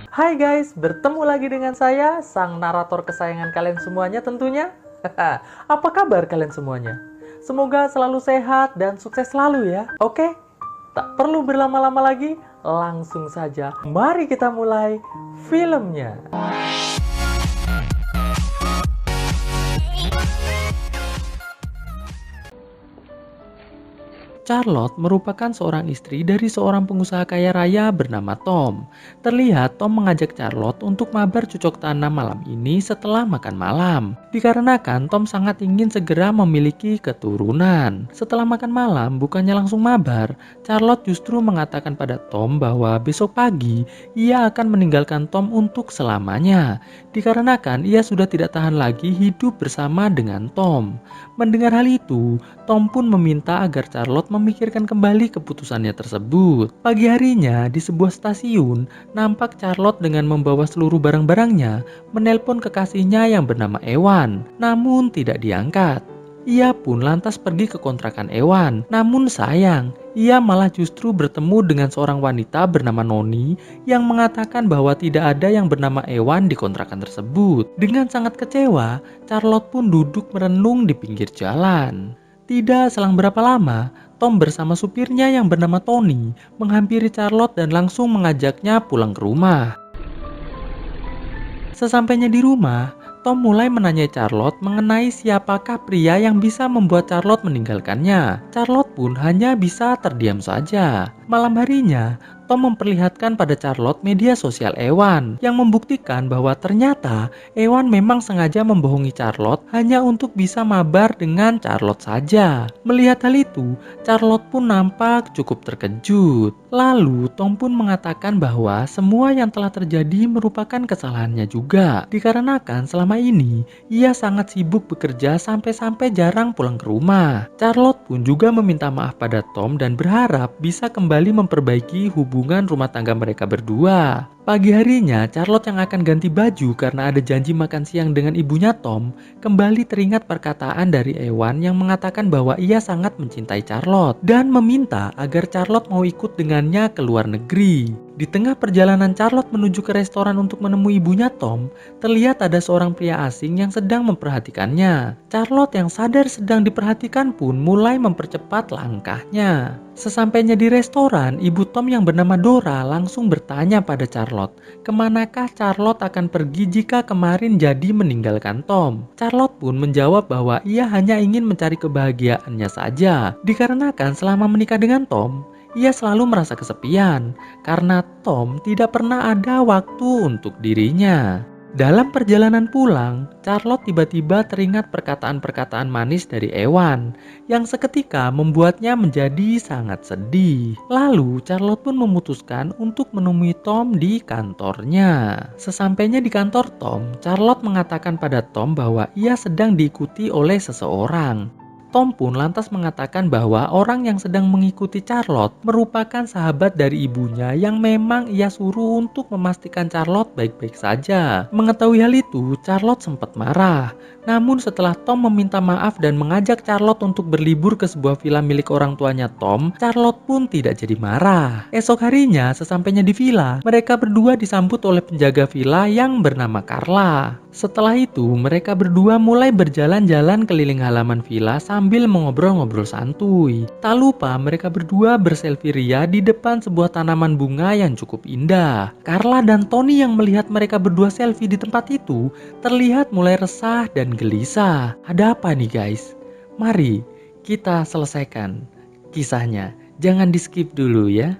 Hai guys, bertemu lagi dengan saya, sang narator kesayangan kalian semuanya tentunya. Apa kabar kalian semuanya? Semoga selalu sehat dan sukses selalu ya. Oke, tak perlu berlama-lama lagi, langsung saja mari kita mulai filmnya. Charlotte merupakan seorang istri dari seorang pengusaha kaya raya bernama Tom. Terlihat Tom mengajak Charlotte untuk mabar cocok tanam malam ini setelah makan malam. Dikarenakan Tom sangat ingin segera memiliki keturunan. Setelah makan malam, bukannya langsung mabar, Charlotte justru mengatakan pada Tom bahwa besok pagi ia akan meninggalkan Tom untuk selamanya. Dikarenakan ia sudah tidak tahan lagi hidup bersama dengan Tom. Mendengar hal itu, Tom pun meminta agar Charlotte memikirkan kembali keputusannya tersebut. Pagi harinya, di sebuah stasiun, nampak Charlotte dengan membawa seluruh barang-barangnya menelpon kekasihnya yang bernama Ewan, namun tidak diangkat. Ia pun lantas pergi ke kontrakan Ewan, namun sayang, ia malah justru bertemu dengan seorang wanita bernama Noni yang mengatakan bahwa tidak ada yang bernama Ewan di kontrakan tersebut. Dengan sangat kecewa, Charlotte pun duduk merenung di pinggir jalan. Tidak selang berapa lama, Tom bersama supirnya yang bernama Tony menghampiri Charlotte dan langsung mengajaknya pulang ke rumah. Sesampainya di rumah, Tom mulai menanyai Charlotte mengenai siapakah pria yang bisa membuat Charlotte meninggalkannya. Charlotte pun hanya bisa terdiam saja. Malam harinya, Tom memperlihatkan pada Charlotte media sosial Ewan yang membuktikan bahwa ternyata Ewan memang sengaja membohongi Charlotte hanya untuk bisa mabar dengan Charlotte saja. Melihat hal itu, Charlotte pun nampak cukup terkejut. Lalu Tom pun mengatakan bahwa semua yang telah terjadi merupakan kesalahannya juga. Dikarenakan selama ini ia sangat sibuk bekerja sampai-sampai jarang pulang ke rumah. Charlotte pun juga meminta maaf pada Tom dan berharap bisa kembali memperbaiki hubungan rumah tangga mereka berdua. Pagi harinya, Charlotte yang akan ganti baju karena ada janji makan siang dengan ibunya Tom, kembali teringat perkataan dari Ewan yang mengatakan bahwa ia sangat mencintai Charlotte dan meminta agar Charlotte mau ikut dengannya ke luar negeri. Di tengah perjalanan Charlotte menuju ke restoran untuk menemui ibunya Tom, terlihat ada seorang pria asing yang sedang memperhatikannya. Charlotte yang sadar sedang diperhatikan pun mulai mempercepat langkahnya. Sesampainya di restoran, ibu Tom yang bernama Dora langsung bertanya pada Charlotte, kemanakah Charlotte akan pergi jika kemarin jadi meninggalkan Tom. Charlotte pun menjawab bahwa ia hanya ingin mencari kebahagiaannya saja. Dikarenakan selama menikah dengan Tom, ia selalu merasa kesepian karena Tom tidak pernah ada waktu untuk dirinya. Dalam perjalanan pulang, Charlotte tiba-tiba teringat perkataan-perkataan manis dari Ewan yang seketika membuatnya menjadi sangat sedih. Lalu Charlotte pun memutuskan untuk menemui Tom di kantornya. Sesampainya di kantor Tom, Charlotte mengatakan pada Tom bahwa ia sedang diikuti oleh seseorang. Tom pun lantas mengatakan bahwa orang yang sedang mengikuti Charlotte merupakan sahabat dari ibunya yang memang ia suruh untuk memastikan Charlotte baik-baik saja. Mengetahui hal itu, Charlotte sempat marah. Namun setelah Tom meminta maaf dan mengajak Charlotte untuk berlibur ke sebuah villa milik orang tuanya Tom, Charlotte pun tidak jadi marah. Esok harinya, sesampainya di villa, mereka berdua disambut oleh penjaga villa yang bernama Carla. Setelah itu, mereka berdua mulai berjalan-jalan keliling halaman villa sambil mengobrol-ngobrol santuy. Tak lupa mereka berdua berselfie ria di depan sebuah tanaman bunga yang cukup indah. Carla dan Tony yang melihat mereka berdua selfie di tempat itu terlihat mulai resah dan gelisah. Ada apa nih guys? Mari kita selesaikan kisahnya. Jangan di skip dulu ya,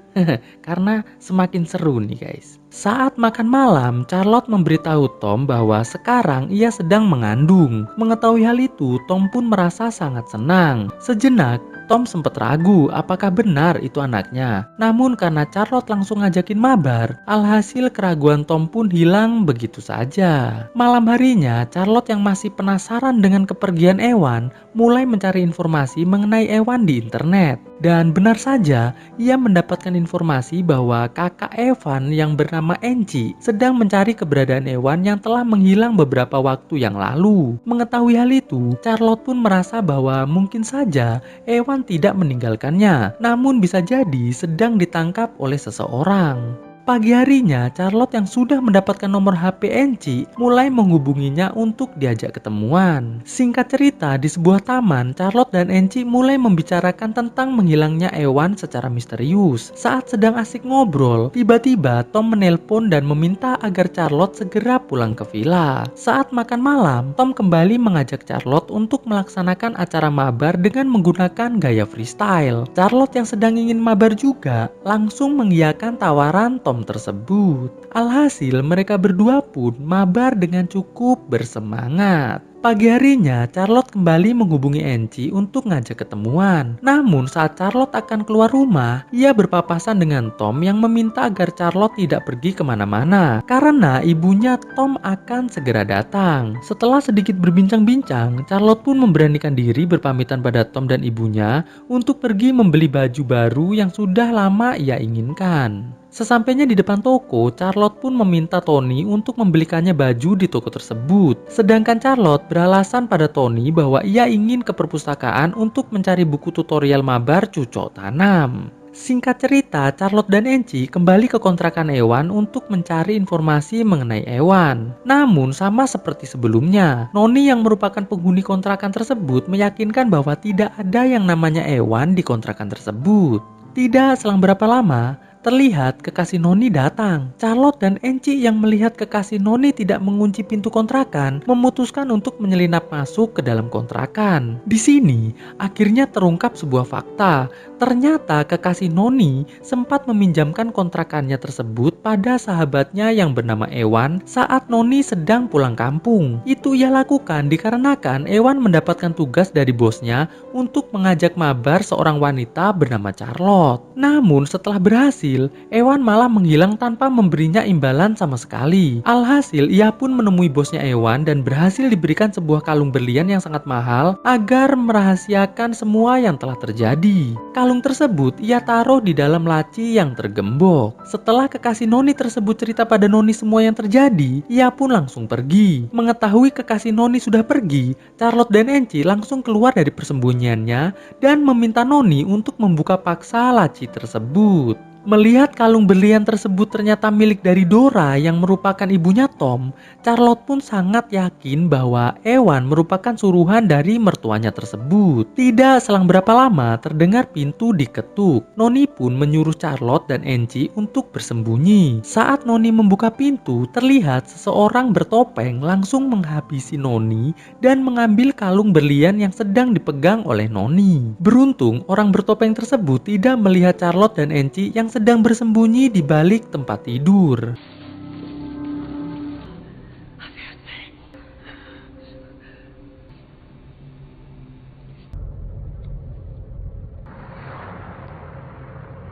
karena semakin seru nih guys. Saat makan malam, Charlotte memberitahu Tom bahwa sekarang ia sedang mengandung. Mengetahui hal itu, Tom pun merasa sangat senang. Sejenak, Tom sempat ragu apakah benar itu anaknya. Namun karena Charlotte langsung ngajakin mabar, alhasil keraguan Tom pun hilang begitu saja. Malam harinya, Charlotte yang masih penasaran dengan kepergian Ewan, mulai mencari informasi mengenai Ewan di internet. Dan benar saja, ia mendapatkan informasi bahwa kakak Ewan yang bernama Enci sedang mencari keberadaan Ewan yang telah menghilang beberapa waktu yang lalu. Mengetahui hal itu, Charlotte pun merasa bahwa mungkin saja Ewan tidak meninggalkannya, namun bisa jadi sedang ditangkap oleh seseorang. Pagi harinya, Charlotte yang sudah mendapatkan nomor HP Enci mulai menghubunginya untuk diajak ketemuan. Singkat cerita, di sebuah taman, Charlotte dan Enci mulai membicarakan tentang menghilangnya Ewan secara misterius. Saat sedang asik ngobrol, tiba-tiba Tom menelpon dan meminta agar Charlotte segera pulang ke villa. Saat makan malam, Tom kembali mengajak Charlotte untuk melaksanakan acara mabar dengan menggunakan gaya freestyle. Charlotte yang sedang ingin mabar juga langsung mengiyakan tawaran Tom tersebut. Alhasil mereka berdua pun mabar dengan cukup bersemangat. Pagi harinya, Charlotte kembali menghubungi Enci untuk ngajak ketemuan. Namun saat Charlotte akan keluar rumah, ia berpapasan dengan Tom yang meminta agar Charlotte tidak pergi kemana-mana karena ibunya Tom akan segera datang. Setelah sedikit berbincang-bincang, Charlotte pun memberanikan diri berpamitan pada Tom dan ibunya untuk pergi membeli baju baru yang sudah lama ia inginkan. Sesampainya di depan toko, Charlotte pun meminta Tony untuk membelikannya baju di toko tersebut. Sedangkan Charlotte beralasan pada Tony bahwa ia ingin ke perpustakaan untuk mencari buku tutorial mabar cucok tanam. Singkat cerita, Charlotte dan Enci kembali ke kontrakan Ewan untuk mencari informasi mengenai Ewan. Namun sama seperti sebelumnya, Noni yang merupakan penghuni kontrakan tersebut meyakinkan bahwa tidak ada yang namanya Ewan di kontrakan tersebut. Tidak selang berapa lama, terlihat kekasih Noni datang. Charlotte dan Enci yang melihat kekasih Noni tidak mengunci pintu kontrakan memutuskan untuk menyelinap masuk ke dalam kontrakan. Di sini, akhirnya terungkap sebuah fakta. Ternyata kekasih Noni sempat meminjamkan kontrakannya tersebut pada sahabatnya yang bernama Ewan saat Noni sedang pulang kampung. Itu ia lakukan dikarenakan Ewan mendapatkan tugas dari bosnya untuk mengajak mabar seorang wanita bernama Charlotte. Namun setelah berhasil, Ewan malah menghilang tanpa memberinya imbalan sama sekali. Alhasil, ia pun menemui bosnya Ewan dan berhasil diberikan sebuah kalung berlian yang sangat mahal agar merahasiakan semua yang telah terjadi. Kalung tersebut ia taruh di dalam laci yang tergembok. Setelah kekasih Noni tersebut cerita pada Noni semua yang terjadi, ia pun langsung pergi. Mengetahui kekasih Noni sudah pergi, Charlotte dan Enci langsung keluar dari persembunyiannya dan meminta Noni untuk membuka paksa laci tersebut. Melihat kalung berlian tersebut ternyata milik dari Dora yang merupakan ibunya Tom, Charlotte pun sangat yakin bahwa Ewan merupakan suruhan dari mertuanya tersebut. Tidak selang berapa lama terdengar pintu diketuk. Noni pun menyuruh Charlotte dan Enci untuk bersembunyi. Saat Noni membuka pintu, terlihat seseorang bertopeng langsung menghabisi Noni dan mengambil kalung berlian yang sedang dipegang oleh Noni. Beruntung orang bertopeng tersebut tidak melihat Charlotte dan Enci yang sedang bersembunyi di balik tempat tidur.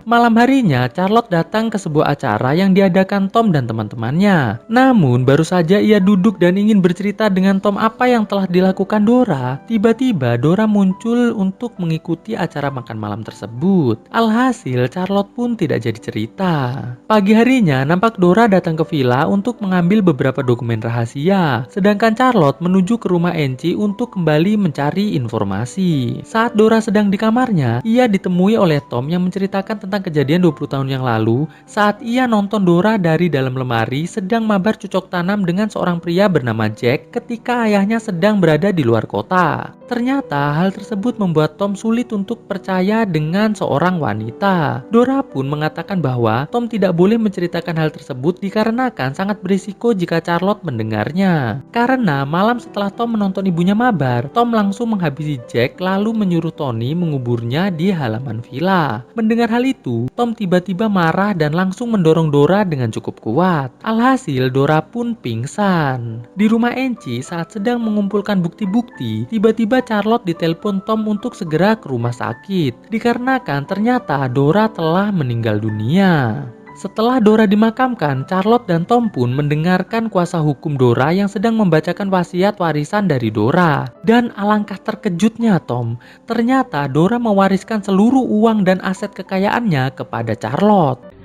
Malam harinya, Charlotte datang ke sebuah acara yang diadakan Tom dan teman-temannya. Namun, baru saja ia duduk dan ingin bercerita dengan Tom apa yang telah dilakukan Dora, tiba-tiba Dora muncul untuk mengikuti acara makan malam tersebut. Alhasil, Charlotte pun tidak jadi cerita. Pagi harinya, nampak Dora datang ke villa untuk mengambil beberapa dokumen rahasia, sedangkan Charlotte menuju ke rumah Enci untuk kembali mencari informasi. Saat Dora sedang di kamarnya, ia ditemui oleh Tom yang menceritakan tentang kejadian 20 tahun yang lalu saat ia nonton Dora dari dalam lemari sedang mabar cocok tanam dengan seorang pria bernama Jack ketika ayahnya sedang berada di luar kota. Ternyata hal tersebut membuat Tom sulit untuk percaya dengan seorang wanita. Dora pun mengatakan bahwa Tom tidak boleh menceritakan hal tersebut dikarenakan sangat berisiko jika Charlotte mendengarnya. Karena malam setelah Tom menonton ibunya mabar, Tom langsung menghabisi Jack lalu menyuruh Tony menguburnya di halaman villa. Mendengar hal itu, Tom tiba-tiba marah dan langsung mendorong Dora dengan cukup kuat. Alhasil, Dora pun pingsan. Di rumah Enci saat sedang mengumpulkan bukti-bukti, tiba-tiba Charlotte ditelepon Tom untuk segera ke rumah sakit. Dikarenakan ternyata Dora telah meninggal dunia. Setelah Dora dimakamkan, Charlotte dan Tom pun mendengarkan kuasa hukum Dora yang sedang membacakan wasiat warisan dari Dora. Dan alangkah terkejutnya Tom, ternyata Dora mewariskan seluruh uang dan aset kekayaannya kepada Charlotte.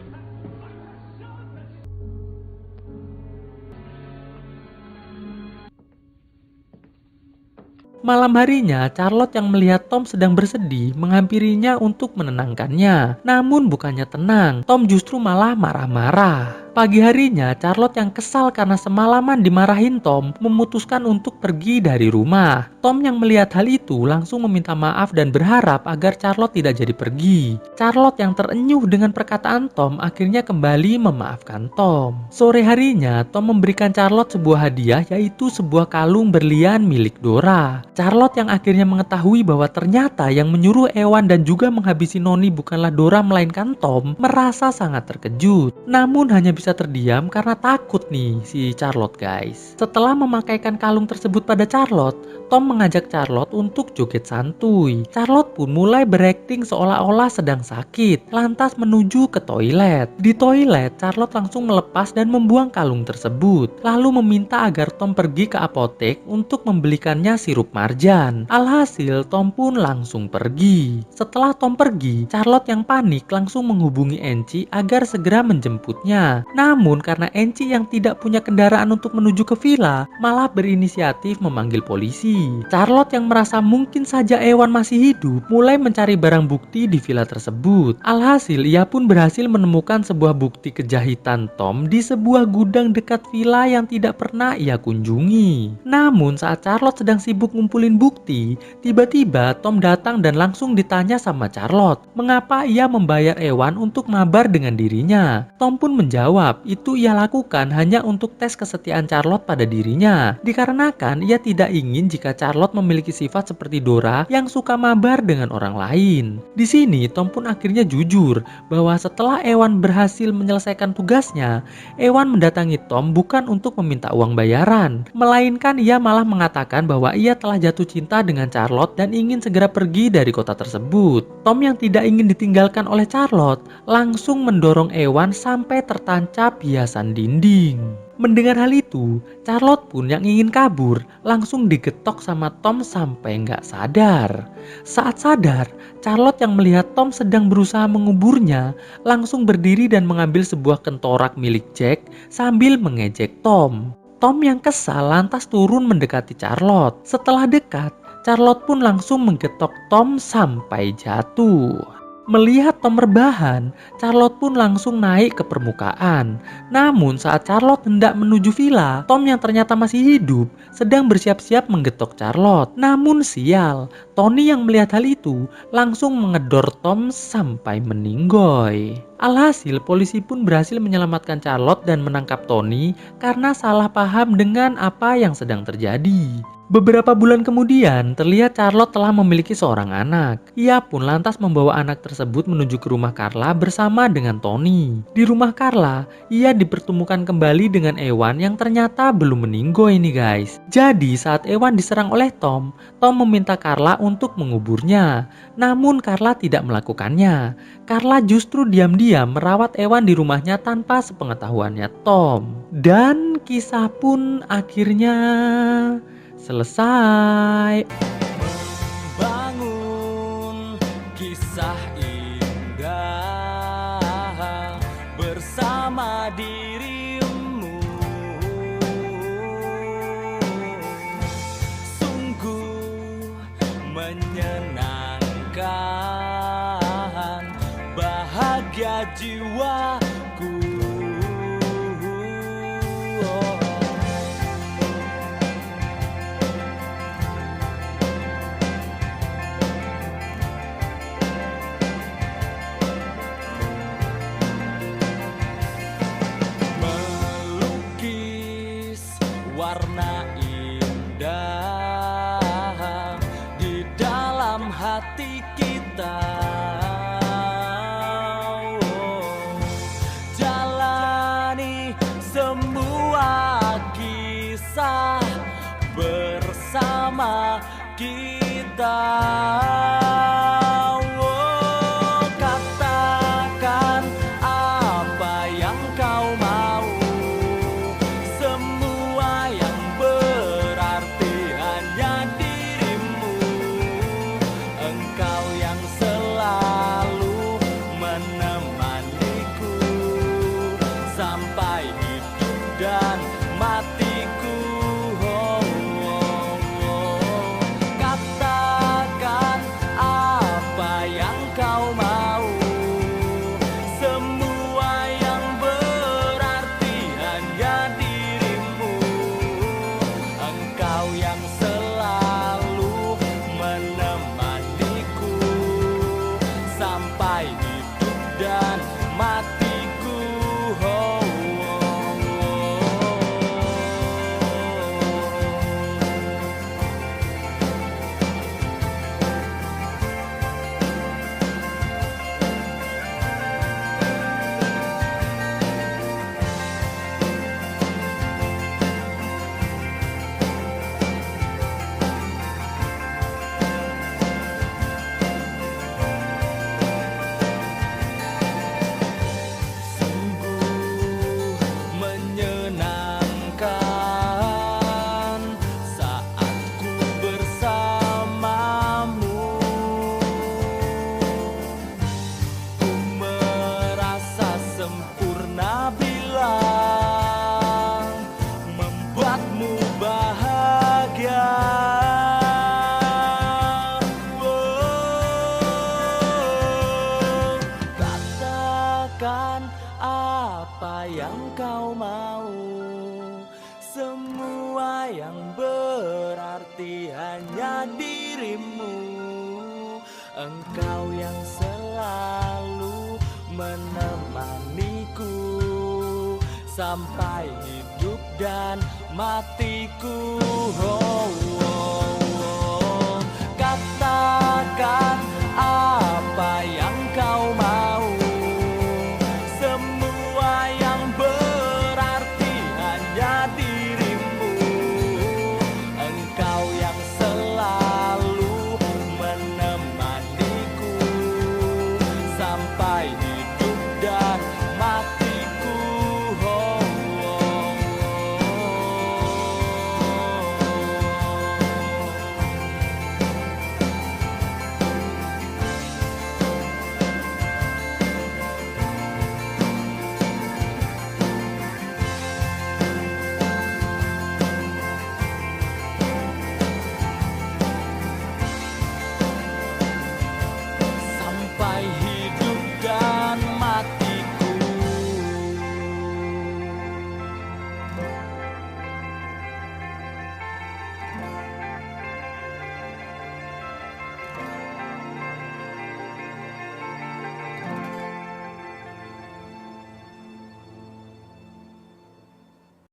Malam harinya, Charlotte yang melihat Tom sedang bersedih menghampirinya untuk menenangkannya. Namun bukannya tenang, Tom justru malah marah-marah. Pagi harinya, Charlotte yang kesal karena semalaman dimarahin Tom memutuskan untuk pergi dari rumah. Tom yang melihat hal itu langsung meminta maaf dan berharap agar Charlotte tidak jadi pergi. Charlotte yang terenyuh dengan perkataan Tom akhirnya kembali memaafkan Tom. Sore harinya, Tom memberikan Charlotte sebuah hadiah, yaitu sebuah kalung berlian milik Dora. Charlotte yang akhirnya mengetahui bahwa ternyata yang menyuruh Ewan dan juga menghabisi Noni bukanlah Dora melainkan Tom, merasa sangat terkejut. Namun hanya bisa terdiam karena takut nih si Charlotte, guys. Setelah memakaikan kalung tersebut pada Charlotte, Tom mengajak Charlotte untuk joget santuy. Charlotte pun mulai berakting seolah-olah sedang sakit, lantas menuju ke toilet. Di toilet, Charlotte langsung melepas dan membuang kalung tersebut, lalu meminta agar Tom pergi ke apotek untuk membelikannya sirup marjan. Alhasil, Tom pun langsung pergi. Setelah Tom pergi, Charlotte yang panik langsung menghubungi Enci agar segera menjemputnya. Namun karena Enci yang tidak punya kendaraan untuk menuju ke villa, malah berinisiatif memanggil polisi. Charlotte yang merasa mungkin saja Ewan masih hidup, mulai mencari barang bukti di villa tersebut. Alhasil, ia pun berhasil menemukan sebuah bukti kejahitan Tom di sebuah gudang dekat villa yang tidak pernah ia kunjungi. Namun saat Charlotte sedang sibuk ngumpulin bukti, tiba-tiba Tom datang dan langsung ditanya sama Charlotte, mengapa ia membayar Ewan untuk mabar dengan dirinya. Tom pun menjawab, itu ia lakukan hanya untuk tes kesetiaan Charlotte pada dirinya, dikarenakan ia tidak ingin jika Charlotte memiliki sifat seperti Dora yang suka mabar dengan orang lain. Di sini Tom pun akhirnya jujur bahwa setelah Ewan berhasil menyelesaikan tugasnya, Ewan mendatangi Tom bukan untuk meminta uang bayaran, melainkan ia malah mengatakan bahwa ia telah jatuh cinta dengan Charlotte dan ingin segera pergi dari kota tersebut. Tom yang tidak ingin ditinggalkan oleh Charlotte langsung mendorong Ewan sampai tertancap hiasan dinding. Mendengar hal itu, Charlotte pun yang ingin kabur langsung digetok sama Tom sampai nggak sadar. Saat sadar, Charlotte yang melihat Tom sedang berusaha menguburnya langsung berdiri dan mengambil sebuah kentorak milik Jack sambil mengejek Tom. Tom yang kesal lantas turun mendekati Charlotte. Setelah dekat, Charlotte pun langsung menggetok Tom sampai jatuh. Melihat Tom rebahan, Charlotte pun langsung naik ke permukaan. Namun saat Charlotte hendak menuju villa, Tom yang ternyata masih hidup sedang bersiap-siap menggetok Charlotte. Namun sial, Tony yang melihat hal itu langsung mengedor Tom sampai meninggoy. Alhasil, polisi pun berhasil menyelamatkan Charlotte dan menangkap Tony karena salah paham dengan apa yang sedang terjadi. Beberapa bulan kemudian, terlihat Charlotte telah memiliki seorang anak. Ia pun lantas membawa anak tersebut menuju ke rumah Carla bersama dengan Tony. Di rumah Carla, ia dipertemukan kembali dengan Ewan yang ternyata belum meninggoy nih guys. Jadi saat Ewan diserang oleh Tom, Tom meminta Carla untuk menguburnya. Namun Carla tidak melakukannya. Carla justru diam-diam merawat Ewan di rumahnya tanpa sepengetahuannya Tom. Dan kisah pun akhirnya selesai. Membangun kisah indah bersama dirimu, sungguh menyenangkan, bahagia jiwaku. Warna indah di dalam hati kita, jalani semua kisah bersama kita. Katakan apa yang kau mau, sampai hidup dan matiku. pernah bilang membuatmu bahagia. Oh, katakan apa yang kau mau, semua yang berarti hanya dirimu. Engkau yang selalu menemaniku sampai hidup dan matiku. Oh.